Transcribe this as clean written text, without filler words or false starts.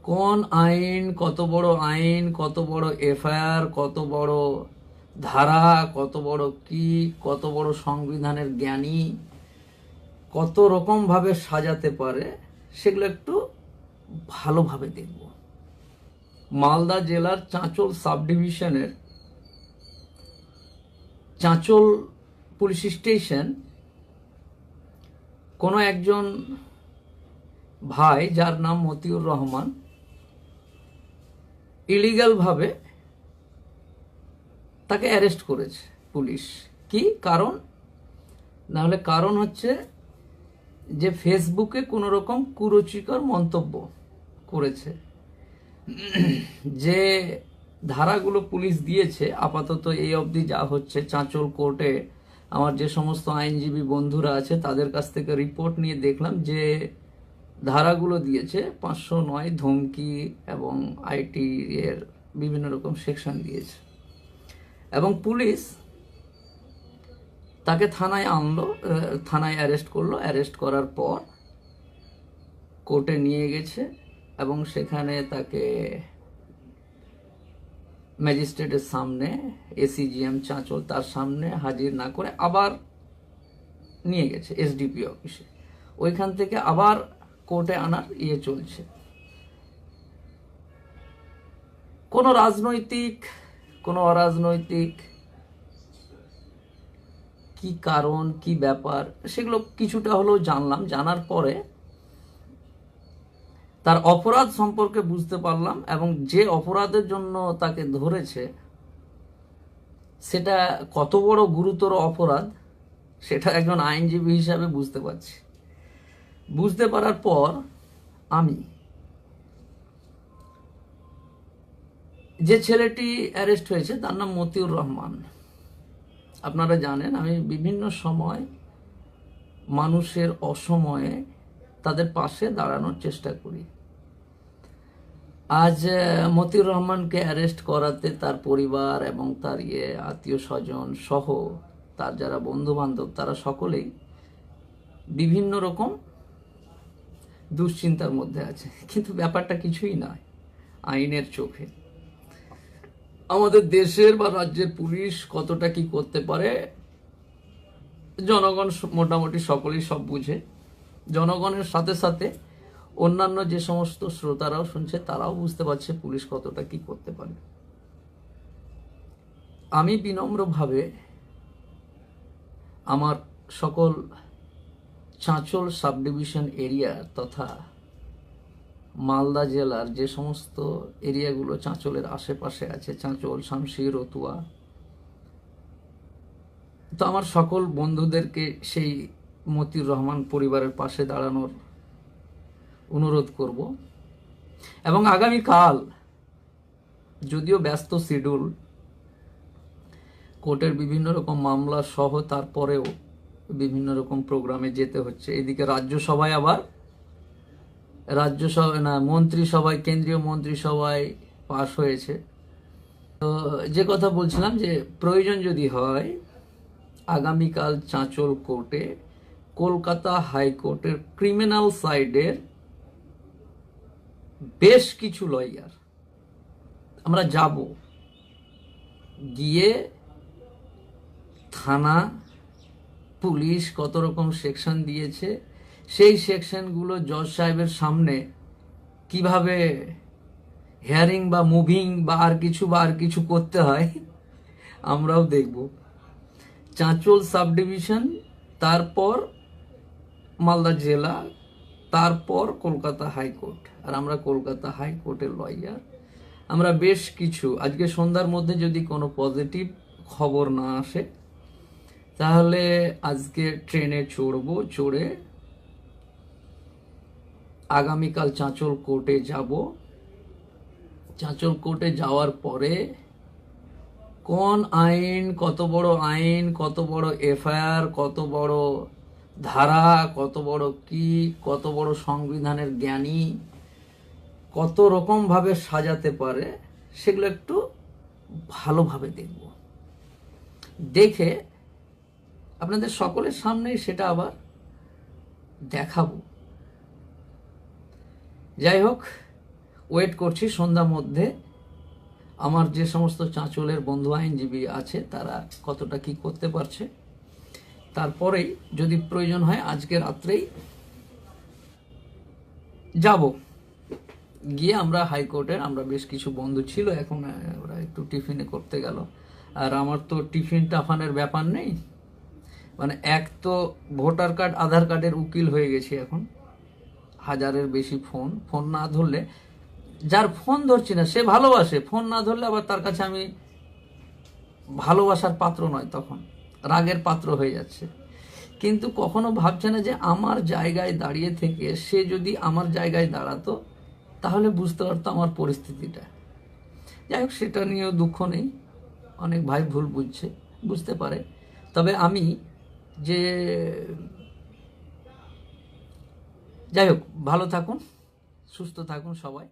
কোন আইন, কত বড় আইন, কত বড় এফআইআর, কত বড় ধারা, কত বড় কি, কত বড় সংবিধানের জ্ঞানী, কত রকম ভাবে সাজাতে পারে, সেগুলো একটু ভালোভাবে দেখব। মালদা জেলার চাঁচল সাব ডিভিশনের চাঁচল পুলিশ স্টেশন কোনো একজন ভাই, যার নাম মতিউর রহমান, ইলিগাল ভাবে তাকে অ্যারেস্ট করেছে পুলিশ। কি কারণ? না হলে কারণ হচ্ছে যে ফেসবুকে কোনো রকম কুরুচিকর মন্তব্য করেছে। যে ধারাগুলো পুলিশ দিয়েছে, আপাতত এই অবধি যা হচ্ছে, চাঁচল কোর্টে আমার যে সমস্ত আইনজীবী বন্ধুরা আছে তাদের কাছ থেকে রিপোর্ট নিয়ে দেখলাম যে ধারাগুলো দিয়েছে 509 ধমকি এবং আইটি এর বিভিন্ন রকম সেকশন দিয়েছে। এবং পুলিশ তাকে থানায় আনলো, থানায় অ্যারেস্ট করলো। অ্যারেস্ট করার পর কোর্টে নিয়ে গেছে এবং সেখানে তাকে ম্যাজিস্ট্রেটের সামনে, এসিজিএম চাঁচল, তার সামনে হাজির না করে আবার নিয়ে গেছে এসডিপি অফিসে। ওইখান থেকে আবার কোর্টে আনার চলছে। কোনো রাজনৈতিক, কোনো অরাজনৈতিক কি কারণ, কি ব্যাপার, সেগুলো কিছুটা হলেও জানলাম। জানার পরে তার অপরাধ সম্পর্কে বুঝতে পারলাম এবং যে অপরাধের জন্য তাকে ধরেছে সেটা কত বড় গুরুতর অপরাধ সেটা একজন আইনজীবী হিসাবে বুঝতে পারছি। বুঝতে পারার পর আমি যে ছেলেটি অ্যারেস্ট হয়েছে তার নাম মতিউর রহমান। আপনারা জানেন আমি বিভিন্ন সময় মানুষের অসময়ে তাদের পাশে দাঁড়ানোর চেষ্টা করি। আজ মতিউর রহমানকে অ্যারেস্ট করাতে তার পরিবার এবং তার আত্মীয় স্বজন সহ তার যারা বন্ধু বান্ধব তারা সকলেই বিভিন্ন রকম দুশ্চিন্তার মধ্যে আছে। কিন্তু ব্যাপারটা কিছুই নয়। আইনের চোখে আমাদের দেশের বা রাজ্যের পুলিশ কতটা কি করতে পারে জনগণ মোটামুটি সকলেই সব বুঝে। জনগণের সাথে সাথে অন্যান্য যে সমস্ত শ্রোতারাও শুনছে তারাও বুঝতে পারছে পুলিশ কতটা কি করতে পারে। আমি বিনম্রভাবে আমার সকল চাঁচল সাব ডিভিশন এরিয়া তথা মালদা জেলার যে সমস্ত এরিয়াগুলো চাঁচলের আশেপাশে আছে, চাঁচল, শামশির, রতুয়া, তো আমার সকল বন্ধুদেরকে সেই মতিউর রহমান পরিবারের পাশে দাঁড়ানোর অনুরোধ করব। এবং আগামীকাল, যদিও ব্যস্ত শিডিউল, কোর্টের বিভিন্ন রকম মামলা সহ তারপরেও বিভিন্ন রকম প্রোগ্রামে যেতে হচ্ছে। এদিকে রাজ্যসভায় আবার মন্ত্রিসভায়, কেন্দ্রীয় মন্ত্রিসভায় পাশ হয়েছে। তো যে কথা বলছিলাম যে প্রয়োজন যদি হয় আগামীকাল চাঁচল কোর্টে কলকাতা হাইকোর্টের ক্রিমিনাল সাইডের বেশ কিছু লয়ার আমরা যাব, গিয়ে থানা, পুলিশ কত রকম সেকশন দিয়েছে সেই সেকশনগুলো জজ সাহেবের সামনে কিভাবে হিয়ারিং বা মুভিং বা আর কিছু করতে হয় আমরাও দেখব। চাঁচল সাব ডিভিশন, তারপর মালদা জেলা, তারপর কলকাতা হাইকোর্ট। আর আমরা কলকাতা হাইকোর্টের লয়ার। আমরা বেশ কিছু, আজকে সন্ধ্যার মধ্যে যদি কোনো পজিটিভ খবর না আসে তাহলে আজকে ট্রেনে চড়বো, চড়ে আগামীকাল চাঁচল কোর্টে যাব। চাঁচল কোর্টে যাওয়ার পরে কোন আইন, কত বড় আইন, কত বড় এফআইআর, কত বড় ধারা, কত বড় কি, কত বড় সংবিধানের জ্ঞানী, কত রকম ভাবে সাজাতে পারে, সেগুলো একটু ভালোভাবে দেখব। দেখে আপনাদের সকলের সামনেই সেটা আবার দেখাবো। যাই হোক, ওয়েট করছি সন্ধ্যার মধ্যে আমার যে সমস্ত চাঁচলের বন্ধু আইনজীবী আছে তারা কতটা কি করতে পারছে। তারপরেই যদি প্রয়োজন হয় আজকে রাত্রেই যাব, গিয়ে আমরা হাইকোর্টের, আমরা বেশ কিছু বন্ধু ছিল, এখন ওরা একটু টিফিনে করতে গেল। আর আমার তো টিফিন টাফানের ব্যাপার নেই, মানে এক তো ভোটার কার্ড আধার কার্ডের উকিল হয়ে গেছি এখন, হাজারের বেশি ফোন, ফোন না ধরলে, যার ফোন ধরছি না সে ভালোবাসে, ফোন না ধরলে আবার তার কাছে আমি ভালোবাসার পাত্র নয়, তখন রাগের পাত্র হয়ে যাচ্ছে। কিন্তু কখনো ভাবছে না যে আমার জায়গায় দাঁড়িয়ে থেকে সে যদি আমার জায়গায় দাঁড়াতো তাহলে বুঝতে পারতো আমার পরিস্থিতিটা। যাই হোক, সেটা নিয়েও দুঃখ নেই, অনেক ভাই ভুল বুঝছে, বুঝতে পারে। তবে আমি যে, যাই হোক, ভালো থাকুন, সুস্থ থাকুন সবাই।